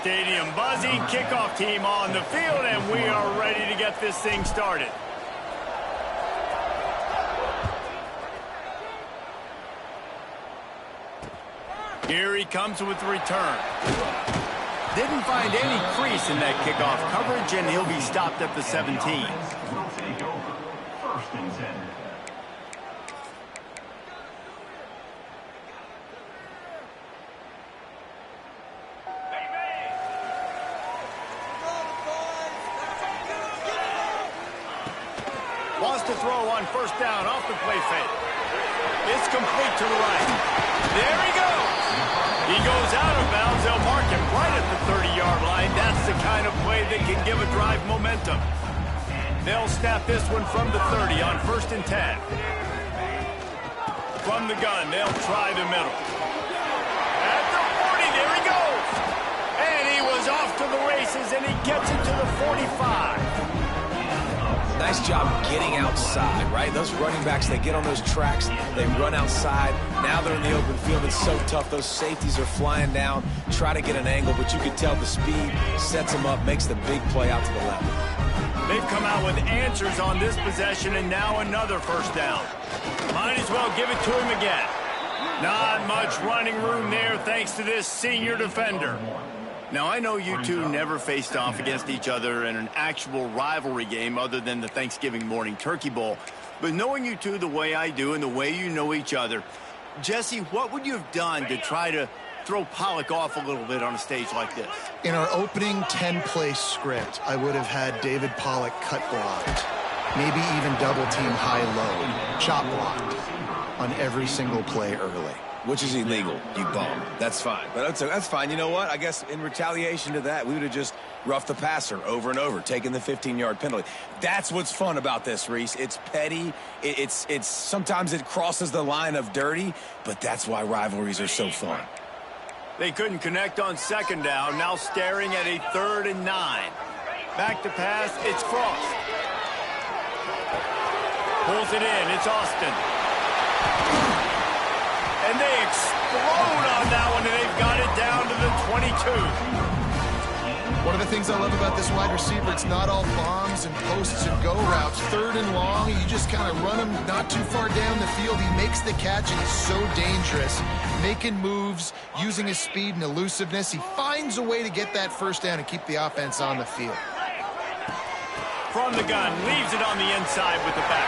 Stadium buzzing, kickoff team on the field, and we are ready to get this thing started. Here he comes with the return. Didn't find any crease in that kickoff coverage, and he'll be stopped at the 17. First and 10. Wants to throw on first down off the play fake. It's complete to the right. There he goes. He goes out of bounds. They'll mark him right at the 30-yard line. That's the kind of play that can give a drive momentum. They'll snap this one from the 30 on first and 10. From the gun, they'll try the middle. At the 40, there he goes. And he was off to the races, and he gets it to the 45. Nice job getting outside, right? Those running backs, they get on those tracks, they run outside. Now they're in the open field. It's so tough. Those safeties are flying down, try to get an angle, but you can tell the speed sets them up, makes the big play out to the left. They've come out with answers on this possession, and now another first down. Might as well give it to him again. Not much running room there thanks to this senior defender. Now, I know you two never faced off against each other in an actual rivalry game other than the Thanksgiving morning turkey bowl. But knowing you two the way I do and the way you know each other, Jesse, what would you have done to try to throw Pollock off a little bit on a stage like this? In our opening 10-play script, I would have had David Pollock cut blocked, maybe even double-team high-low, chop blocked on every single play early. Which is illegal, you bum. That's fine. But that's fine. You know what? I guess in retaliation to that, we would have just roughed the passer over and over, taking the 15-yard penalty. That's what's fun about this, Reese. It's petty. It's sometimes it crosses the line of dirty, but that's why rivalries are so fun. They couldn't connect on second down. Now staring at a 3rd and 9. Back to pass. It's Frost. Pulls it in. It's Austin. And they explode on that one, and they've got it down to the 22. One of the things I love about this wide receiver, it's not all bombs and posts and go routes. 3rd and long, you just kind of run him not too far down the field. He makes the catch, and he's so dangerous. Making moves, using his speed and elusiveness. He finds a way to get that first down and keep the offense on the field. From the gun, leaves it on the inside with the back.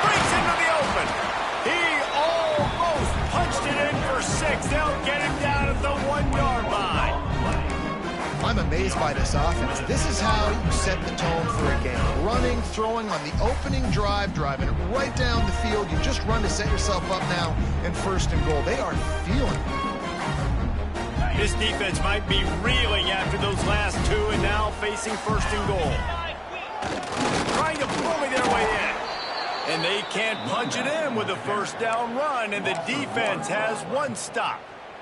Breaks into the open. He almost punched it in for 6. They'll get him down at the 1-yard line. I'm amazed by this offense. This is how you set the tone for a game. Running, throwing on the opening drive, driving it right down the field. You just run to set yourself up now in 1st and goal. They are feeling it. This defense might be reeling after those last 2 and now facing 1st and goal. Trying to bully their way in. And they can't punch it in with a first down run, and the defense has 1 stop.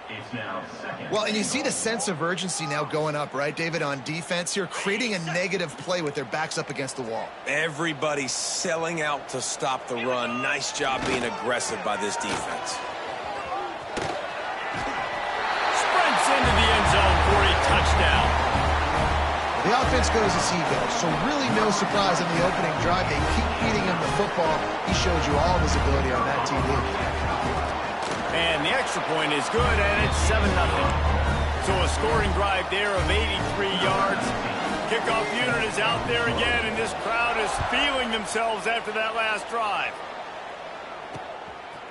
It's now second. Well, and you see the sense of urgency now going up, right, David, on defense here, creating a negative play with their backs up against the wall. Everybody's selling out to stop the run. Nice job being aggressive by this defense. Sprints into the end zone for a touchdown. The offense goes as he goes, so really no surprise in the opening drive. They keep feeding him the football. He showed you all of his ability on that TV. And the extra point is good, and it's 7-0. So a scoring drive there of 83 yards. Kickoff unit is out there again, and this crowd is feeling themselves after that last drive.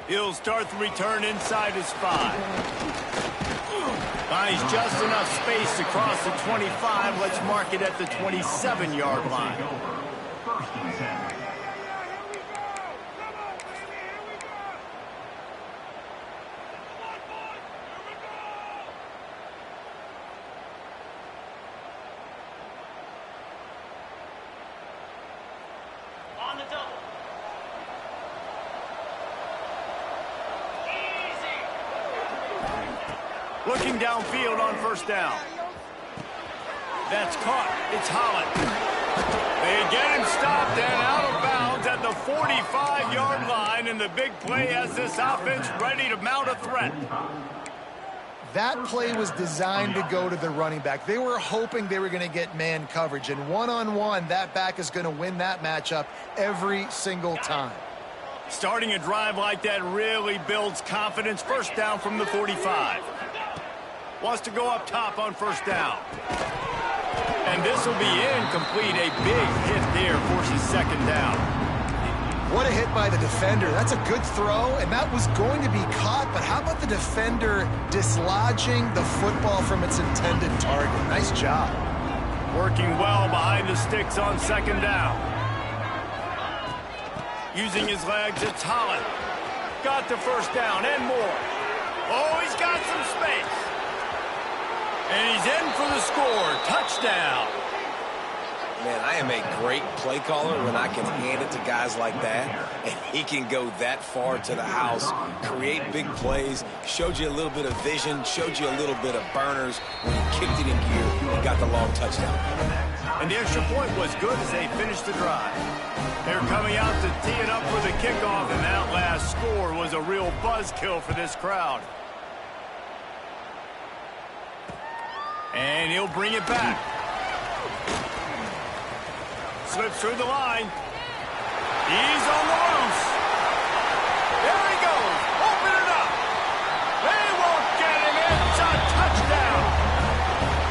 He'll start the return inside his 5. Finds just enough space across the 25. Let's mark it at the 27-yard line. First and 10. On the double. Looking downfield on first down. That's caught. It's Holland. They get him stopped and out of bounds at the 45-yard line, and the big play has this offense ready to mount a threat. That play was designed to go to the running back. They were hoping they were going to get man coverage, and one-on-one, that back is going to win that matchup every single time. Starting a drive like that really builds confidence. First down from the 45. Wants to go up top on first down. And this will be incomplete. A big hit there forces second down. What a hit by the defender. That's a good throw, and that was going to be caught, but how about the defender dislodging the football from its intended target? Nice job. Working well behind the sticks on second down. Using his legs, it's Holland. Got the first down and more. Oh, he's got some space. And he's in for the score. Touchdown. Man, I am a great play caller when I can hand it to guys like that, and he can go that far to the house, create big plays, showed you a little bit of vision, showed you a little bit of burners when he kicked it in gear and got the long touchdown. And the extra point was good as they finished the drive. They're coming out to tee it up for the kickoff, and that last score was a real buzzkill for this crowd. And he'll bring it back. Slips through the line. He's on the loose. There he goes. Open it up. They won't get him. It's a touchdown.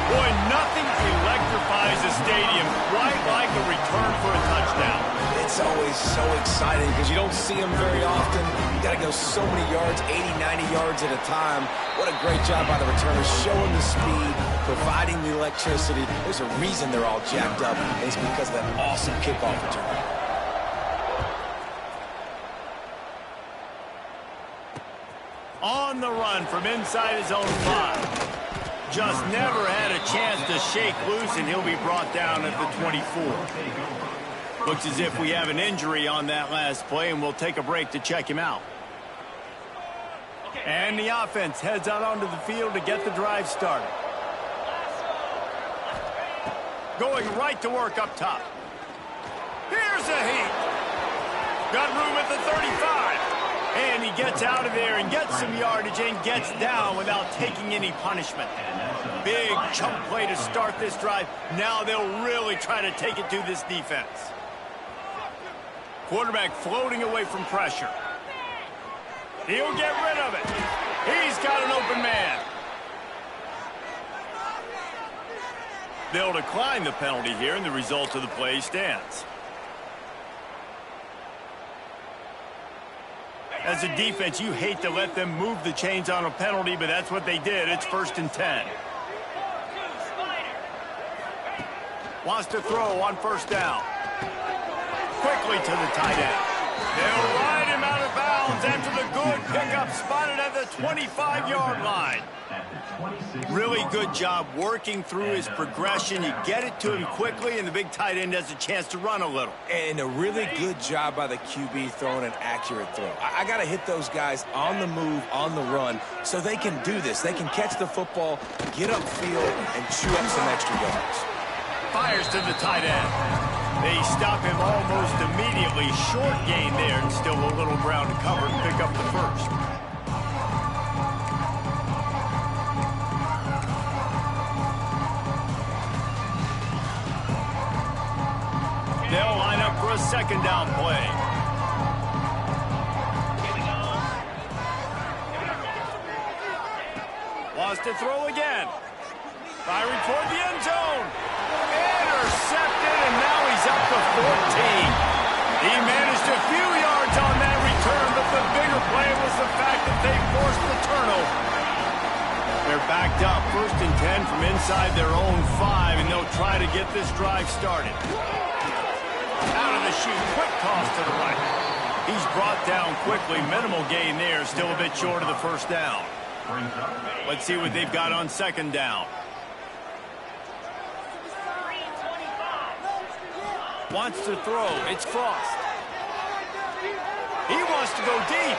Boy, nothing electrifies a stadium quite like a return for a touchdown. It's always so exciting because you don't see them very often. You got to go so many yards, 80, 90 yards at a time. What a great job by the returners, showing the speed, providing the electricity. There's a reason they're all jacked up, and it's because of that awesome kickoff return. On the run from inside his own 5. Just never had a chance to shake loose, and he'll be brought down at the 24. Looks as if we have an injury on that last play, and we'll take a break to check him out. And the offense heads out onto the field to get the drive started. Going right to work up top. Here's a heat. Got room at the 35. And he gets out of there and gets some yardage and gets down without taking any punishment. Big chunk play to start this drive. Now they'll really try to take it to this defense. Quarterback floating away from pressure. He'll get rid of it. He's got an open man. They'll decline the penalty here, and the result of the play stands. As a defense, you hate to let them move the chains on a penalty, but that's what they did. It's 1st and 10. Wants to throw on first down. Quickly to the tight end. They'll ride him out of bounds after the good pickup, spotted at the 25-yard line. Really good job working through his progression. You get it to him quickly, and the big tight end has a chance to run a little. And a really good job by the QB throwing an accurate throw. I got to hit those guys on the move, on the run, so they can do this. They can catch the football, get upfield, and chew up some extra yards. Fires to the tight end. They stop him almost immediately. Short gain there, and still a little ground to cover and pick up the first. They'll line up for a second down play. Wants to throw again. Firing toward the end zone. Intercepted, and now he's up to 14. He managed a few yards on that return, but the bigger play was the fact that they forced the turnover. They're backed up, 1st and 10 from inside their own 5, and they'll try to get this drive started. Out of the chute, quick toss to the right. He's brought down quickly. Minimal gain there, still a bit short of the first down. Let's see what they've got on second down. Wants to throw. It's Frost. He wants to go deep.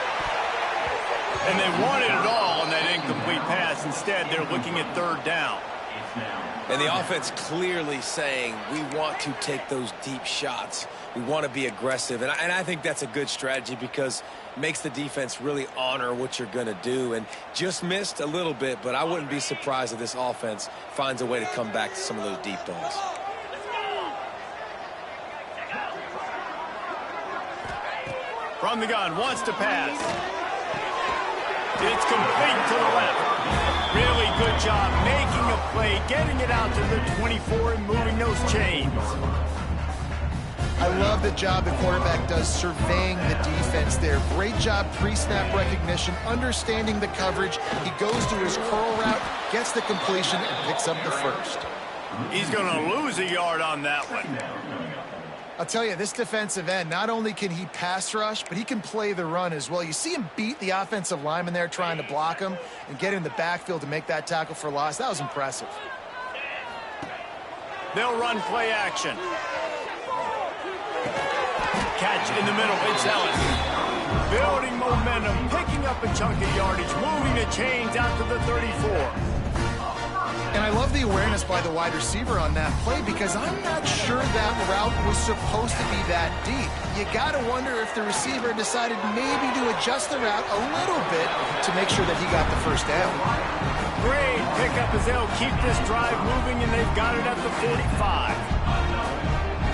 And they wanted it all on that incomplete pass. Instead, they're looking at third down. And the offense clearly saying, we want to take those deep shots. We want to be aggressive. And I think that's a good strategy because it makes the defense really honor what you're going to do. And just missed a little bit, but I wouldn't be surprised if this offense finds a way to come back to some of those deep balls. From the gun, wants to pass. It's complete to the left. Really good job making a play, getting it out to the 24 and moving those chains. I love the job the quarterback does surveying the defense there. Great job pre-snap recognition, understanding the coverage. He goes to his curl route, gets the completion, and picks up the first. He's going to lose a yard on that one. I'll tell you, this defensive end, not only can he pass rush, but he can play the run as well. You see him beat the offensive lineman there trying to block him and get him in the backfield to make that tackle for loss. That was impressive. They'll run play action. Catch in the middle, it's Ellis. Building momentum, picking up a chunk of yardage, moving the chains out to the 34. And I love the awareness by the wide receiver on that play because I'm not sure that route was supposed to be that deep. You got to wonder if the receiver decided maybe to adjust the route a little bit to make sure that he got the first down. Great pickup as they'll keep this drive moving, and they've got it at the 45.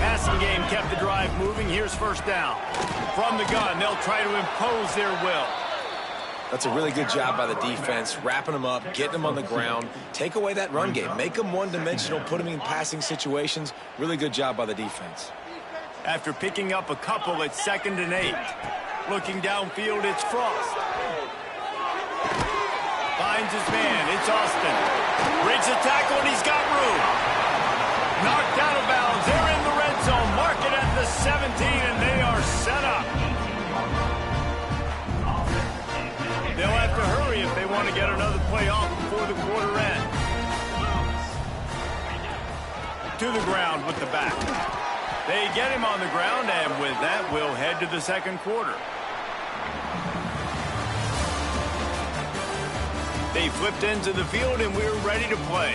Passing game kept the drive moving. Here's first down. From the gun, they'll try to impose their will. That's a really good job by the defense, wrapping them up, getting them on the ground. Take away that run game. Make them one-dimensional, put them in passing situations. Really good job by the defense. After picking up a couple, it's 2nd and 8. Looking downfield, it's Frost. Finds his man, it's Austin. Breaks a tackle, and he's got room. Knocked out of bounds. They're in the red zone. Mark it at the 17, and they are set up. They'll have to hurry if they want to get another play off before the quarter ends. To the ground with the back. They get him on the ground, and with that, we'll head to the second quarter. They flipped into the field, and we're ready to play.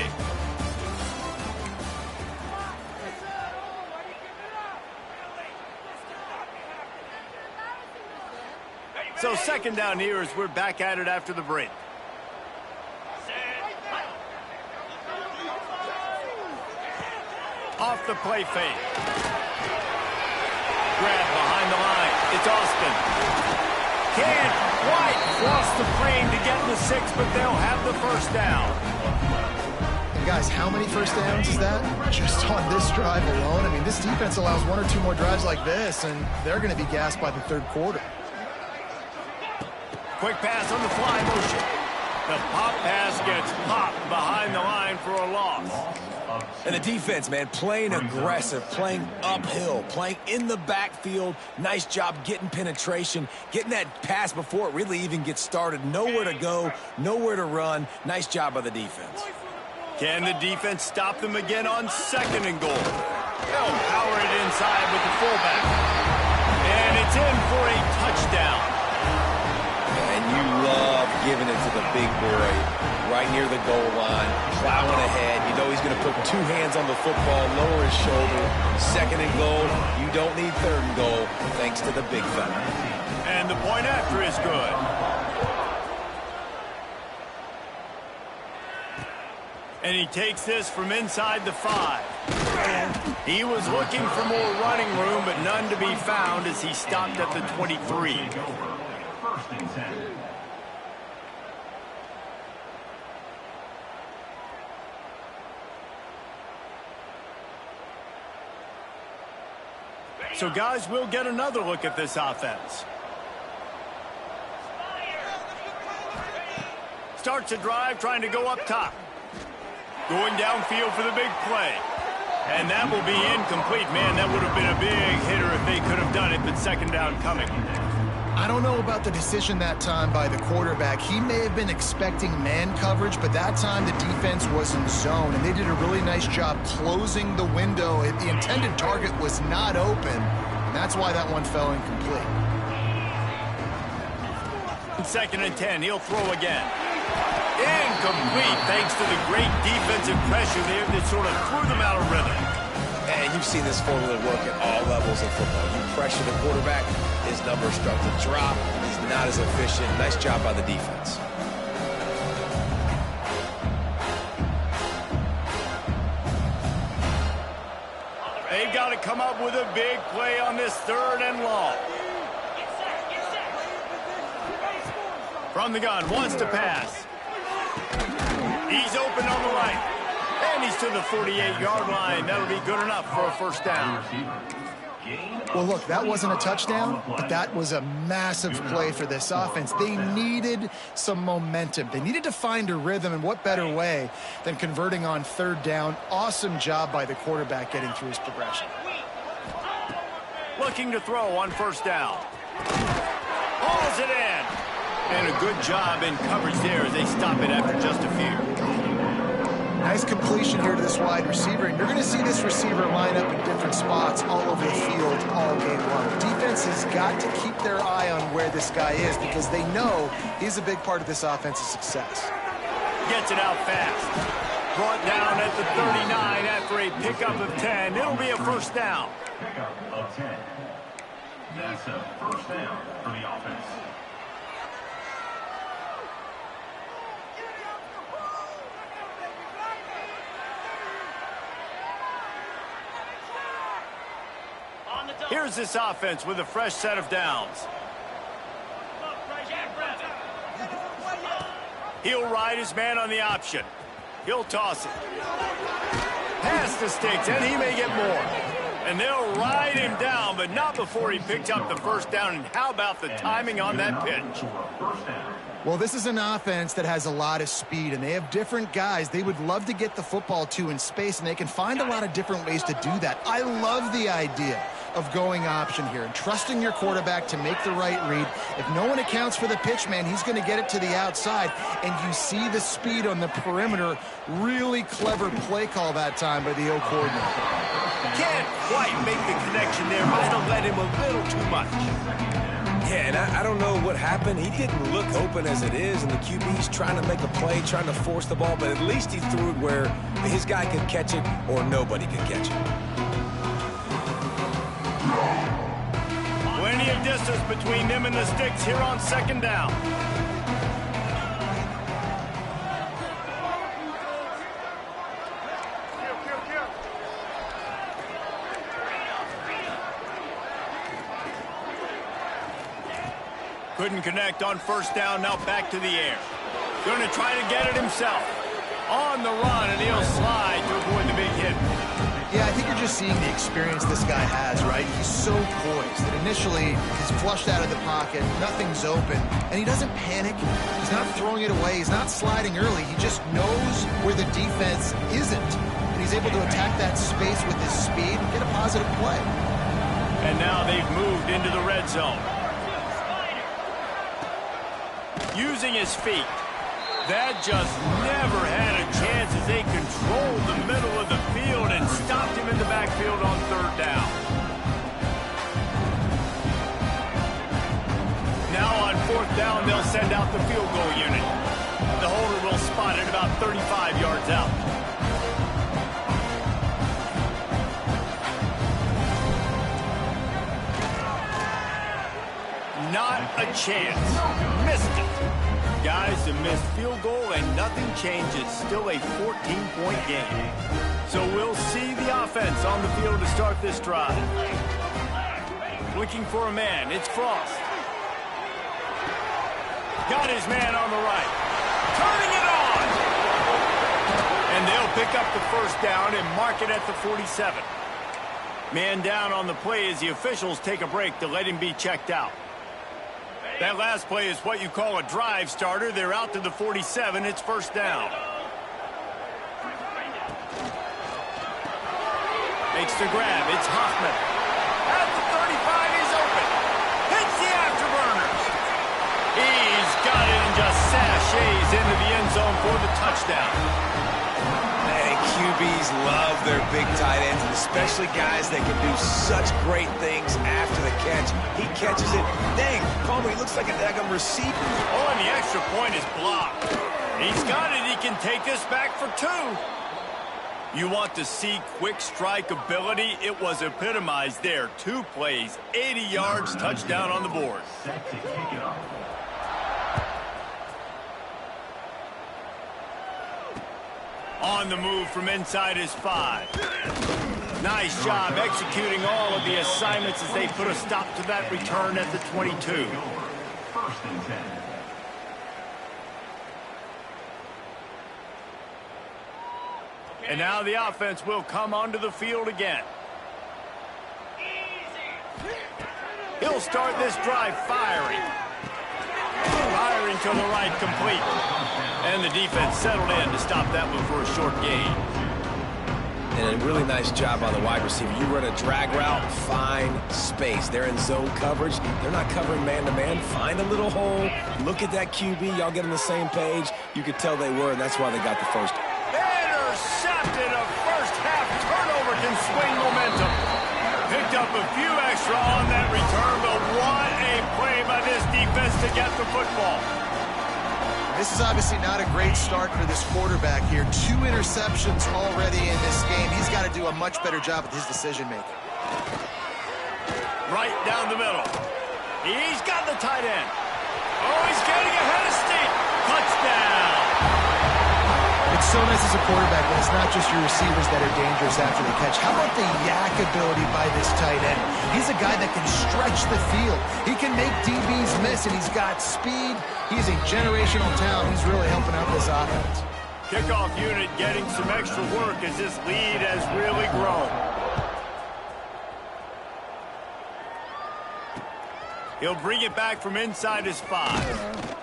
So 2nd down here as we're back at it after the break. Off the play fake. Grab behind the line. It's Austin. Can't quite cross the plane to get the 6, but they'll have the first down. And guys, how many first downs is that? Just on this drive alone? I mean, this defense allows 1 or 2 more drives like this, and they're going to be gassed by the 3rd quarter. Quick pass on the fly motion. The pop pass gets popped behind the line for a loss. And the defense, man, playing aggressive, playing uphill, playing in the backfield. Nice job getting penetration, getting that pass before it really even gets started. Nowhere to go, nowhere to run. Nice job by the defense. Can the defense stop them again on 2nd and goal? They'll power it inside with the fullback. And it's in for a touchdown. And you love giving it to the big boy right near the goal line, plowing ahead. You know he's going to put 2 hands on the football, lower his shoulder. 2nd and goal. You don't need 3rd and goal, thanks to the big fella. And the point after is good. And he takes this from inside the 5. He was looking for more running room, but none to be found as he stopped at the 23. 1st and 10. So, guys, we'll get another look at this offense. Starts a drive trying to go up top. Going downfield for the big play. And that will be incomplete. Man, that would have been a big hitter if they could have done it, but 2nd down coming. I don't know about the decision that time by the quarterback. He may have been expecting man coverage, but that time the defense was in zone, and they did a really nice job closing the window. The intended target was not open, and that's why that one fell incomplete. 2nd and 10, he'll throw again. Incomplete thanks to the great defensive pressure there that sort of threw them out of rhythm. And you've seen this formula work at all levels of football. You pressure the quarterback, his numbers start to drop. He's not as efficient. Nice job by the defense. They've got to come up with a big play on this 3rd and long. From the gun, wants to pass. He's open on the right. And he's to the 48-yard line. That'll be good enough for a first down. Well, look, that wasn't a touchdown, but that was a massive play for this offense. They needed some momentum. They needed to find a rhythm, and what better way than converting on 3rd down. Awesome job by the quarterback getting through his progression. Looking to throw on first down. Hauls it in. And a good job in coverage there as they stop it after just a few. Nice completion here to this wide receiver, and you're going to see this receiver line up in different spots all over the field all game long. Defense has got to keep their eye on where this guy is because they know he's a big part of this offense's success. Gets it out fast. Brought down at the 39 after a pickup of 10. It'll be a first down. Pickup of 10. That's a first down for the offense. Here's this offense with a fresh set of downs. He'll ride his man on the option. He'll toss it. Past the sticks, and he may get more. And they'll ride him down, but not before he picks up the first down. And how about the timing on that pitch? Well, this is an offense that has a lot of speed, and they have different guys they would love to get the football to in space, and they can find a lot of different ways to do that. I love the idea of going option here and trusting your quarterback to make the right read. If no one accounts for the pitch, man, he's going to get it to the outside, and you see the speed on the perimeter. Really clever play call that time by the O coordinator. Can't quite make the connection there. Might have led him a little too much. Yeah, and I don't know what happened. He didn't look open as it is, and the QB's trying to make a play, trying to force the ball, but at least he threw it where his guy could catch it or nobody could catch it. Plenty of distance between them and the sticks here on 2nd down. Couldn't connect on first down, now back to the air. Going to try to get it himself. On the run, and he'll slide to avoid the big hit. Yeah, I think you're just seeing the experience this guy has, right? He's so poised that initially he's flushed out of the pocket, nothing's open, and he doesn't panic. He's not throwing it away. He's not sliding early. He just knows where the defense isn't, and he's able to attack that space with his speed and get a positive play. And now they've moved into the red zone. Using his feet. That just never had a chance as they controlled the middle of the field and stopped him in the backfield on 3rd down. Now on 4th down, they'll send out the field goal unit. The holder will spot it about 35 yards out. Not a chance. Missed it. Guys, a missed field goal and nothing changes. Still a 14-point game. So we'll see the offense on the field to start this drive. Looking for a man. It's Frost. Got his man on the right. Turning it on. And they'll pick up the first down and mark it at the 47. Man down on the play as the officials take a break to let him be checked out. That last play is what you call a drive starter. They're out to the 47. It's first down. Makes the grab. It's Hoffman. At the 35, he's open. Hits the afterburners. He's got it and just sashays into the end zone for the touchdown. QBs love their big tight ends, and especially guys that can do such great things after the catch. He catches it. Dang, Palmer, he looks like a daggum receiver. Oh, and the extra point is blocked. He's got it. He can take this back for 2. You want to see quick strike ability? It was epitomized there. 2 plays, 80 yards, touchdown on the board. Set to kick it off. On the move from inside his 5. Nice job executing all of the assignments as they put a stop to that return at the 22. First and 10. And now the offense will come onto the field again. He'll start this drive firing. Firing to the right, complete. And the defense settled in to stop that one for a short gain. And a really nice job on the wide receiver. You run a drag route, find space. They're in zone coverage. They're not covering man-to-man. Find a little hole. Look at that QB. Y'all get on the same page. You could tell they were, and that's why they got the first. Intercepted. A first-half turnover can swing momentum. Picked up a few extra on that return, but what a play by this defense to get the football. This is obviously not a great start for this quarterback here. 2 interceptions already in this game. He's got to do a much better job with his decision-making. Right down the middle. He's got the tight end. Oh, he's getting ahead of steam. Touchdown. It's so nice as a quarterback when it's not just your receivers that are dangerous after the catch. How about the yak ability by this tight end? He's a guy that can stretch the field. He can make DBs miss, and he's got speed. He's a generational talent. He's really helping out this offense. Kickoff unit getting some extra work as this lead has really grown. He'll bring it back from inside his 5.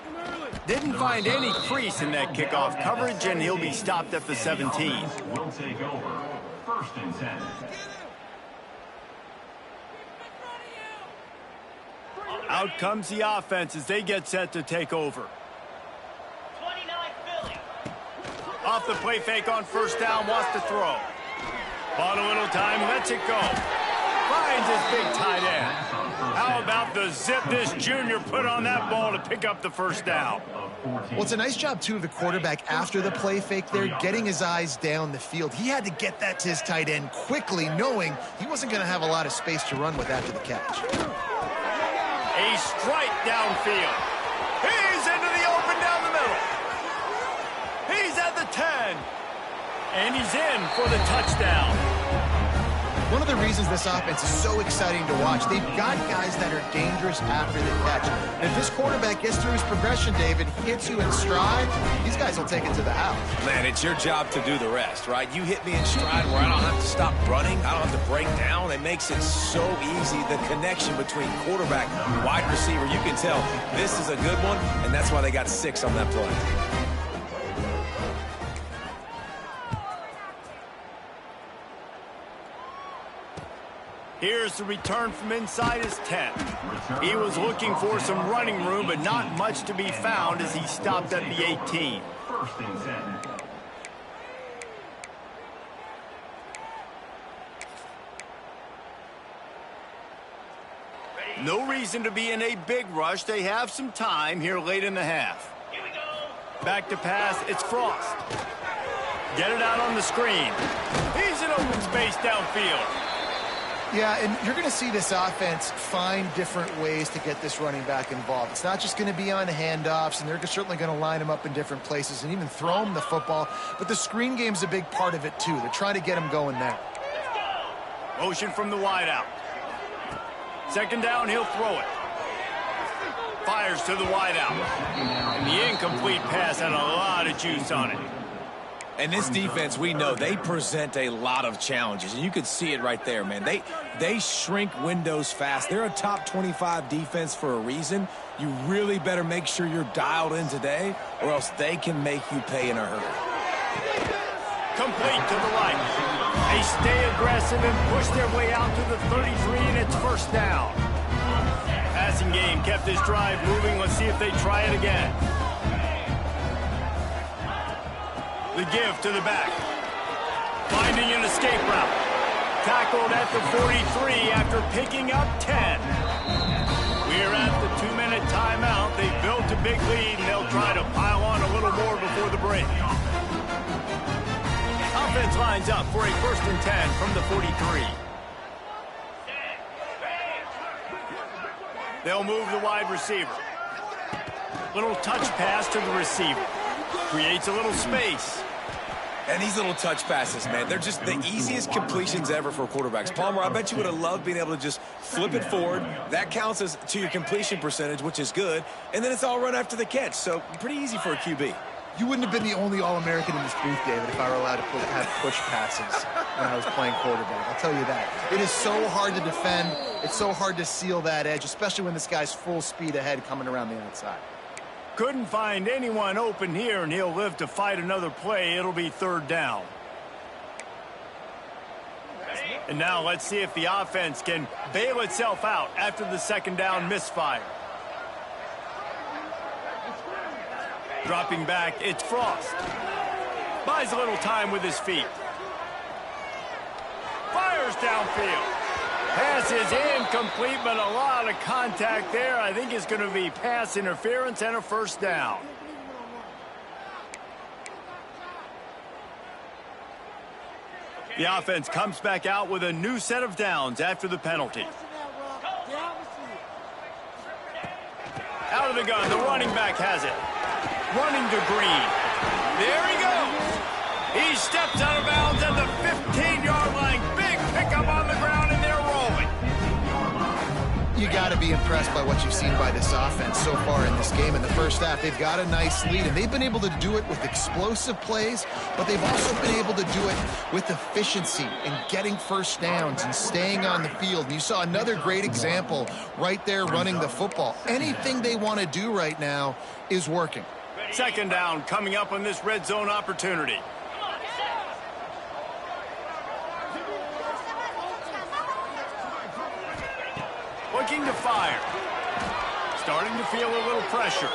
Didn't find any crease in that kickoff coverage, and he'll be stopped at the 17. Will take over. First and 10. Out comes the offense as they get set to take over. 29 Philly. Off the play fake on first down, wants to throw. Bought a little time, lets it go. Finds his big tight end. How about the zip this junior put on that ball to pick up the first down? Well, it's a nice job, too, of the quarterback after the play fake there, getting his eyes down the field. He had to get that to his tight end quickly, knowing he wasn't going to have a lot of space to run with after the catch. A strike downfield. He's into the open down the middle. He's at the 10. And he's in for the touchdown. One of the reasons this offense is so exciting to watch, they've got guys that are dangerous after the catch. And if this quarterback gets through his progression, David, hits you in stride, these guys will take it to the house. Man, it's your job to do the rest, right? You hit me in stride where I don't have to stop running. I don't have to break down. It makes it so easy. The connection between quarterback and wide receiver, you can tell this is a good one, and that's why they got 6 on that play. Here's the return from inside his 10. He was looking for some running room, but not much to be found as he stopped at the 18. First and 10. No reason to be in a big rush. They have some time here late in the half. Here we go. Back to pass, it's Frost. Get it out on the screen. He's in open space downfield. Yeah, and you're going to see this offense find different ways to get this running back involved. It's not just going to be on handoffs, and they're certainly going to line him up in different places and even throw him the football. But the screen game's a big part of it, too. They're trying to get him going there. Motion from the wideout. Second down, he'll throw it. Fires to the wideout. And the incomplete pass had a lot of juice on it. And this defense, we know, they present a lot of challenges. And you can see it right there, man. They shrink windows fast. They're a top 25 defense for a reason. You really better make sure you're dialed in today, or else they can make you pay in a hurry. Complete to the right. They stay aggressive and push their way out to the 33, and it's first down. Passing game kept this drive moving. Let's see if they try it again. The give to the back. Finding an escape route. Tackled at the 43 after picking up 10. We're at the 2-minute timeout. They built a big lead, and they'll try to pile on a little more before the break. Offense lines up for a 1st and 10 from the 43. They'll move the wide receiver. Little touch pass to the receiver. Creates a little space. And these little touch passes, man, they're just the easiest completions ever for quarterbacks. Palmer, I bet you would have loved being able to just flip it forward. That counts as to your completion percentage, which is good. And then it's all run after the catch. So pretty easy for a QB. You wouldn't have been the only All-American in this booth, David, if I were allowed to have push passes when I was playing quarterback. I'll tell you that. It is so hard to defend. It's so hard to seal that edge, especially when this guy's full speed ahead coming around the outside. Couldn't find anyone open here, and he'll live to fight another play. It'll be 3rd down. And now let's see if the offense can bail itself out after the 2nd down misfire. Dropping back, it's Frost. Buys a little time with his feet. Fires downfield. Pass is incomplete, but a lot of contact there. I think it's going to be pass interference and a 1st down. The offense comes back out with a new set of downs after the penalty. Out of the gun, the running back has it. Running to Green. There he goes. He steps out of bounds at the 15-yard line. Big pickup on the ground, and they're rolling. You got to be impressed by what you've seen by this offense so far in this game. In the first half, they've got a nice lead, and they've been able to do it with explosive plays, but they've also been able to do it with efficiency and getting 1st downs and staying on the field. And you saw another great example right there running the football. Anything they want to do right now is working. 2nd down coming up on this red zone opportunity. Looking to fire. Starting to feel a little pressure.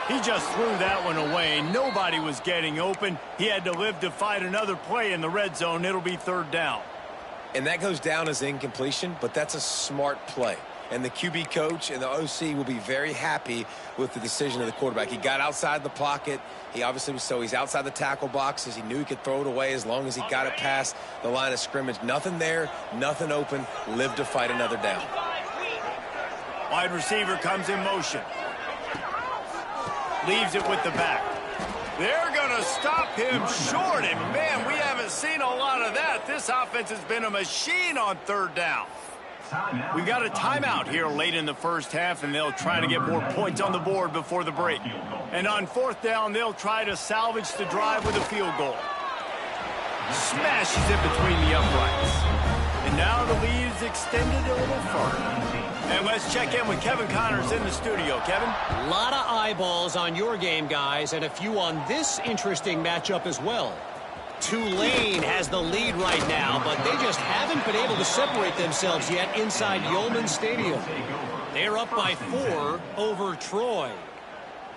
He just threw that one away. Nobody was getting open. He had to live to fight another play in the red zone. It'll be 3rd down. And that goes down as incompletion, but that's a smart play. And the QB coach and the OC will be very happy with the decision of the quarterback. He got outside the pocket. He obviously was he's outside the tackle boxes. He knew he could throw it away as long as he got it past the line of scrimmage. Nothing there, nothing open. Live to fight another down. Wide receiver comes in motion. Leaves it with the back. They're going to stop him short, and man, we haven't seen a lot of that. This offense has been a machine on 3rd down. We've got a timeout here late in the first half, and they'll try to get more points on the board before the break. And on 4th down, they'll try to salvage the drive with a field goal. Smashes it between the uprights. And now the lead is extended a little further. And let's check in with Kevin Connors in the studio. Kevin? A lot of eyeballs on your game, guys, and a few on this interesting matchup as well. Tulane has the lead right now, but they just haven't been able to separate themselves yet inside Yeoman Stadium. They're up by 4 over Troy.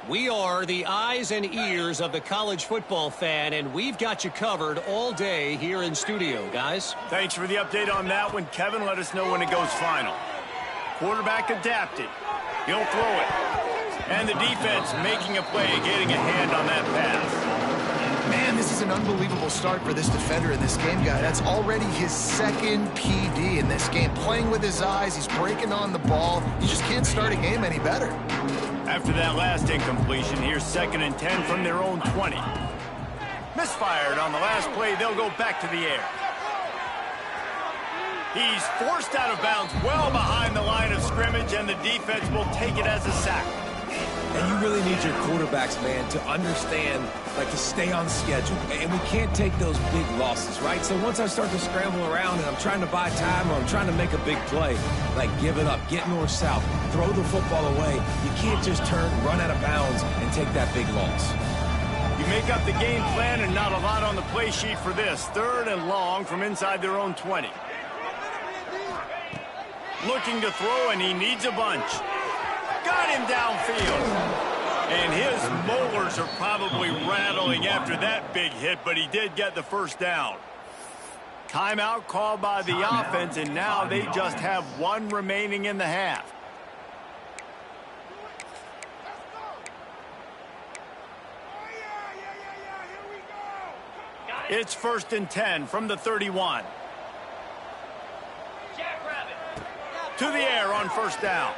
We are the eyes and ears of the college football fan, and we've got you covered all day here in studio, guys. Thanks for the update on that one, Kevin. Let us know when it goes final. Quarterback adapted. He'll throw it. And the defense making a play, getting a hand on that pass. Man, this is an unbelievable start for this defender in this game, guy. That's already his 2nd PD in this game. Playing with his eyes, he's breaking on the ball. You just can't start a game any better. After that last incompletion, here's 2nd and 10 from their own 20. Misfired on the last play. They'll go back to the air. He's forced out of bounds well behind the line of scrimmage, and the defense will take it as a sack. And you really need your quarterbacks, man, to understand, to stay on schedule. And we can't take those big losses, right? So once I start to scramble around and I'm trying to buy time or I'm trying to make a big play, give it up, get north-south, throw the football away. You can't just run out of bounds and take that big loss. You make up the game plan and not a lot on the play sheet for this. 3rd and long from inside their own 20. Looking to throw, and he needs a bunch. Got him downfield. And his molars are probably rattling after that big hit, but he did get the 1st down. Timeout called by the offense, and now they just have 1 remaining in the half. It's 1st and 10 from the 31. Jackrabbit. To the air on 1st down.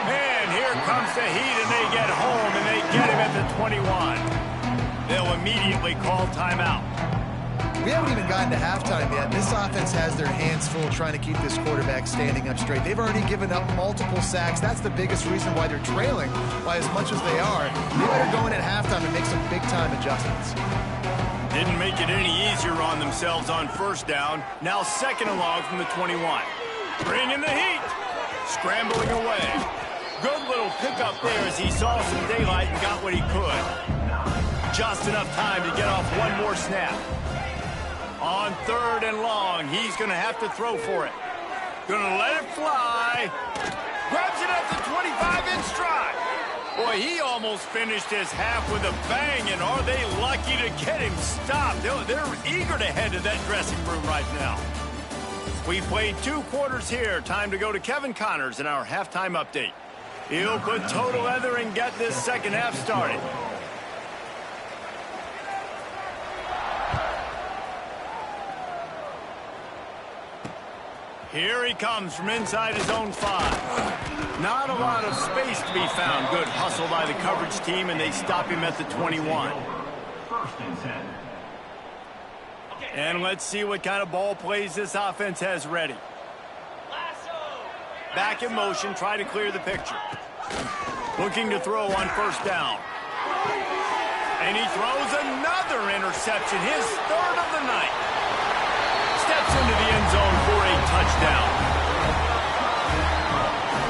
And here comes the heat, and they get home, and they get him at the 21. They'll immediately call timeout. We haven't even gotten to halftime yet. This offense has their hands full trying to keep this quarterback standing up straight. They've already given up multiple sacks. That's the biggest reason why they're trailing by as much as they are. They better go in at halftime and make some big-time adjustments. Didn't make it any easier on themselves on 1st down. Now 2nd and long from the 21. Bringing the heat. Scrambling away. Good little pickup there as he saw some daylight and got what he could. Just enough time to get off one more snap. On 3rd and long, he's going to have to throw for it. Going to let it fly. Grabs it at the 25 in stride. Boy, he almost finished his half with a bang, and are they lucky to get him stopped? They're eager to head to that dressing room right now. We played 2 quarters here. Time to go to Kevin Connors in our halftime update. He'll put total leather and get this 2nd half started. Here he comes from inside his own 5. Not a lot of space to be found. Good hustle by the coverage team, and they stop him at the 21. 1st and 10. And let's see what kind of ball plays this offense has ready. Back in motion, try to clear the picture. Looking to throw on 1st down. And he throws another interception, his 3rd of the night. Steps into the end zone for a touchdown.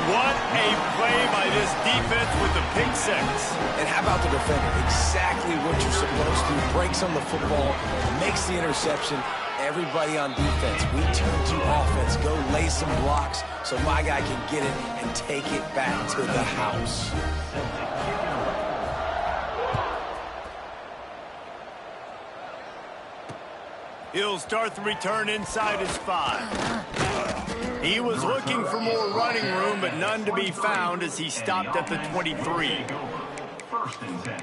What a play by this defense with the pick 6. And how about the defender? Exactly what you're supposed to. Breaks on the football, makes the interception. Everybody on defense, we turn to offense. Go lay some blocks so my guy can get it and take it back to the house. He'll start the return inside his 5. He was looking for more running room, but none to be found as he stopped at the 23. 1st and 10.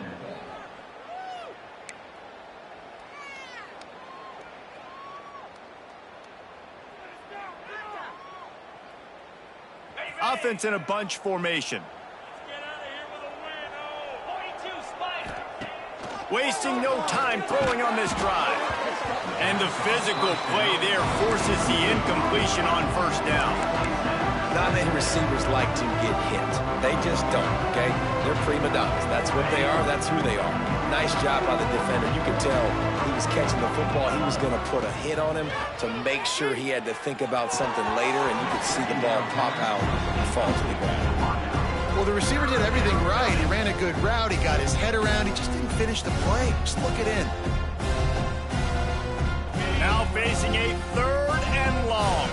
Offense in a bunch formation. Wasting no time throwing on this drive. And the physical play there forces the incompletion on 1st down. Not many receivers like to get hit. They just don't, okay? They're prima donnas. That's what they are. That's who they are. Nice job by the defender. You could tell he was catching the football. He was going to put a hit on him to make sure he had to think about something later, and you could see the ball pop out and fall to the ground. Well, the receiver did everything right. He ran a good route. He got his head around. He just didn't finish the play. Just look it in. Now facing a 3rd and long.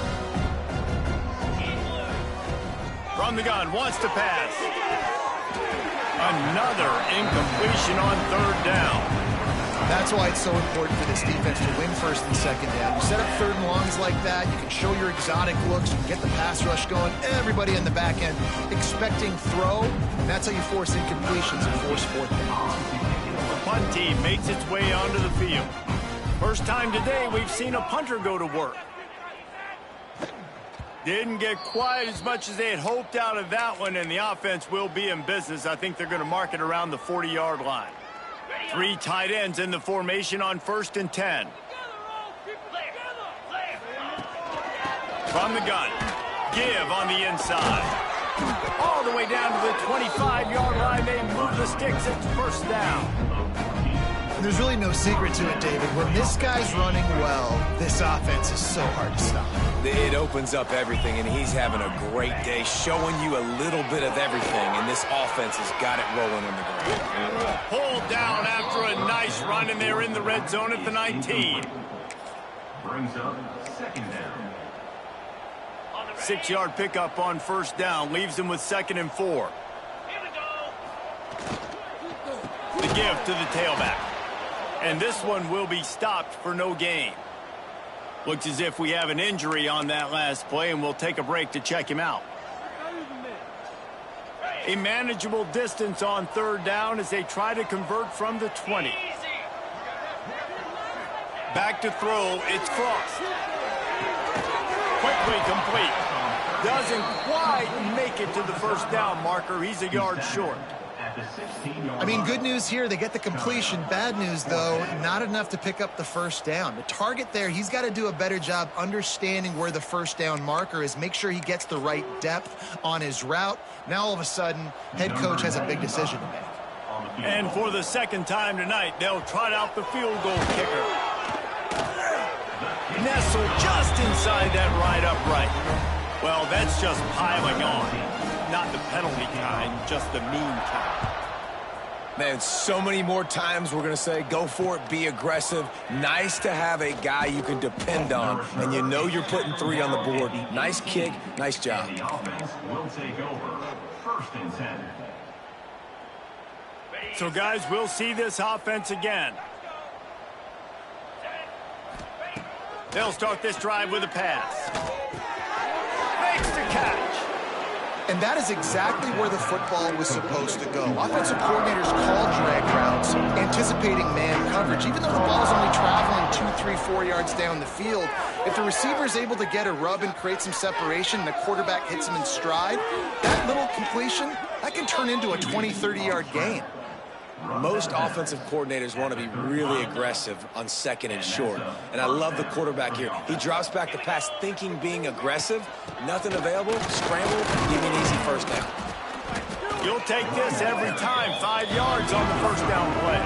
From the gun, wants to pass. Another incompletion on 3rd down. That's why it's so important for this defense to win 1st and 2nd down. You set up 3rd and longs like that, you can show your exotic looks, you can get the pass rush going, everybody in the back end expecting throw, and that's how you force incompletions and force 4th down. The punt team makes its way onto the field. First time today we've seen a punter go to work. Didn't get quite as much as they had hoped out of that one, and the offense will be in business. I think they're going to mark it around the 40-yard line. 3 tight ends in the formation on 1st and 10. From the gun, give on the inside. All the way down to the 25-yard line, they move the sticks. It's 1st down. There's really no secret to it, David. When this guy's running well, this offense is so hard to stop. It opens up everything, and he's having a great day, showing you a little bit of everything, and this offense has got it rolling on the ground. Pulled down after a nice run, and they're in the red zone at the 19. Brings up 2nd down. 6-yard pickup on 1st down, leaves them with 2nd and 4. Here we go. The give to the tailback. And this one will be stopped for no gain. Looks as if we have an injury on that last play, and we'll take a break to check him out. A manageable distance on 3rd down as they try to convert from the 20. Back to throw. It's Cross. Quickly complete. Doesn't quite make it to the first down marker. He's a yard short. I mean, good news here. They get the completion. Bad news, though, not enough to pick up the first down. The target there, he's got to do a better job understanding where the first down marker is. Make sure he gets the right depth on his route. Now, all of a sudden, head coach has a big decision to make. And for the second time tonight, they'll trot out the field goal kicker. Nestled just inside that right upright. Well, that's just piling on. Not the penalty kind, just the mean kind. Man, so many more times we're going to say, go for it, be aggressive. Nice to have a guy you can depend on, and you know you're putting 3 on the board. Nice kick, nice job. The offense will take over. 1st and 10. So, guys, we'll see this offense again. They'll start this drive with a pass. Makes the catch. And that is exactly where the football was supposed to go. Offensive coordinators call drag routes, anticipating man coverage. Even though the ball's only traveling 2, 3, 4 yards down the field, if the receiver is able to get a rub and create some separation and the quarterback hits him in stride, that little completion, that can turn into a 20, 30-yard gain. Most offensive coordinators want to be really aggressive on 2nd and short. And I love the quarterback here. He drops back the pass thinking being aggressive. Nothing available. Scramble. Give me an easy first down. You'll take this every time. 5 yards on the first down play.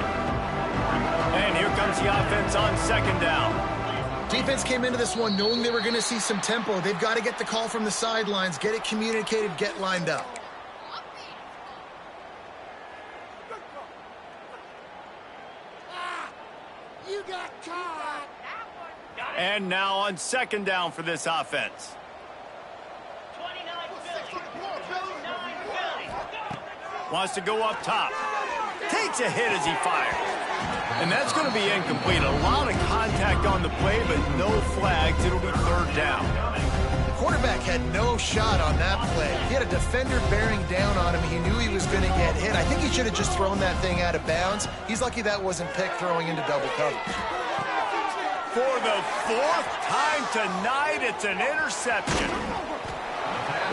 And here comes the offense on 2nd down. Defense came into this one knowing they were going to see some tempo. They've got to get the call from the sidelines, get it communicated, get lined up. And now on 2nd down for this offense. Wants to go up top. Takes a hit as he fires. And that's going to be incomplete. A lot of contact on the play, but no flags. It'll be 3rd down. The quarterback had no shot on that play. He had a defender bearing down on him. He knew he was going to get hit. I think he should have just thrown that thing out of bounds. He's lucky that wasn't picked throwing into double coverage. For the 4th time tonight, it's an interception.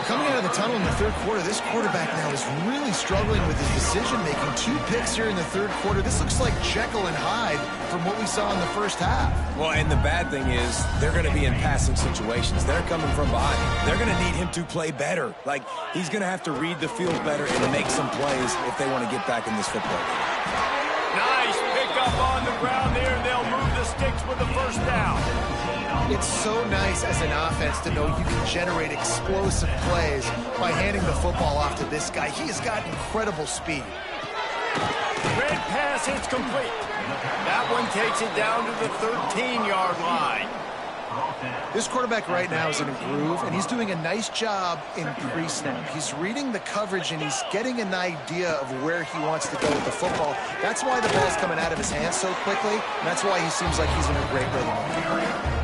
Coming out of the tunnel in the 3rd quarter, this quarterback now is really struggling with his decision-making. 2 picks here in the 3rd quarter. This looks like Jekyll and Hyde from what we saw in the first half. Well, and the bad thing is they're going to be in passing situations. They're coming from behind. They're going to need him to play better. Like, he's going to have to read the field better and make some plays if they want to get back in this football game. Nice pick up on the ground there. They'll move the sticks with the first down. It's so nice as an offense to know you can generate explosive plays by handing the football off to this guy. He has got incredible speed. Red pass hits complete. That one takes it down to the 13-yard line. This quarterback right now is in a groove, and he's doing a nice job in pre-snap. He's reading the coverage, and he's getting an idea of where he wants to go with the football. That's why the ball's coming out of his hands so quickly, and that's why he seems like he's in a great rhythm.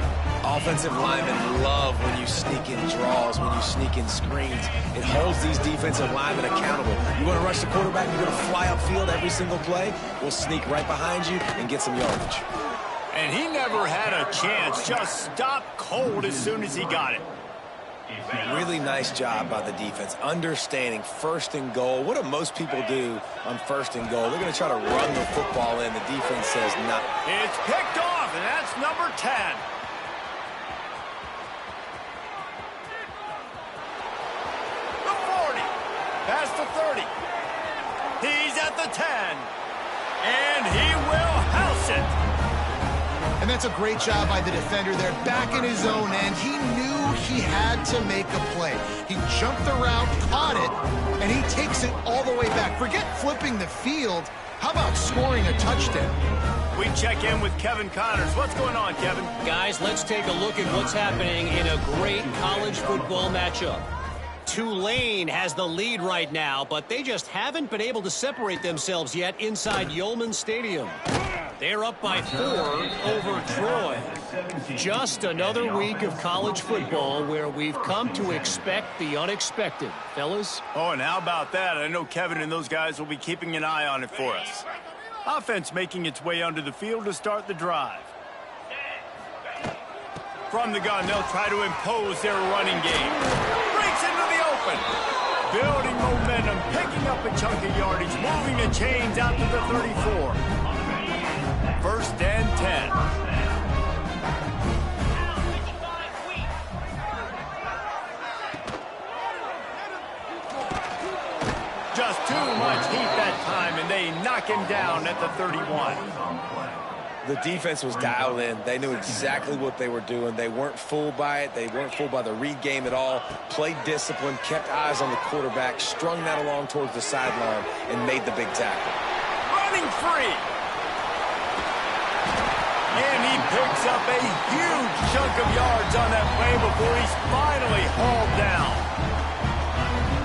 Offensive linemen love when you sneak in draws, when you sneak in screens. It holds these defensive linemen accountable. You want to rush the quarterback, you're going to fly upfield every single play. We'll sneak right behind you and get some yardage. And he never had a chance. Just stopped cold as soon as he got it. Really nice job by the defense, understanding 1st and goal. What do most people do on 1st and goal? They're going to try to run the football in. The defense says no. It's picked off, and that's number 10. The 40. Past the 30. He's at the 10. And he will house it. And that's a great job by the defender there, back in his own end. He knew he had to make a play. He jumped the route, caught it, and he takes it all the way back. Forget flipping the field. How about scoring a touchdown? We check in with Kevin Connors. What's going on, Kevin? Guys, let's take a look at what's happening in a great college football matchup. Tulane has the lead right now, but they just haven't been able to separate themselves yet inside Yulman Stadium. They're up by 4 over Troy. Just another week of college football where we've come to expect the unexpected. Fellas? Oh, and how about that? I know Kevin and those guys will be keeping an eye on it for us. Offense making its way onto the field to start the drive. From the gun, they'll try to impose their running game. Breaks into the open. Building momentum, picking up a chunk of yardage, moving the chains out to the 34. First and 10. Just too much heat that time, and they knock him down at the 31. The defense was dialed in. They knew exactly what they were doing. They weren't fooled by it. They weren't fooled by the read game at all. Played discipline, kept eyes on the quarterback, strung that along towards the sideline, and made the big tackle. Running free. And he picks up a huge chunk of yards on that play before he's finally hauled down.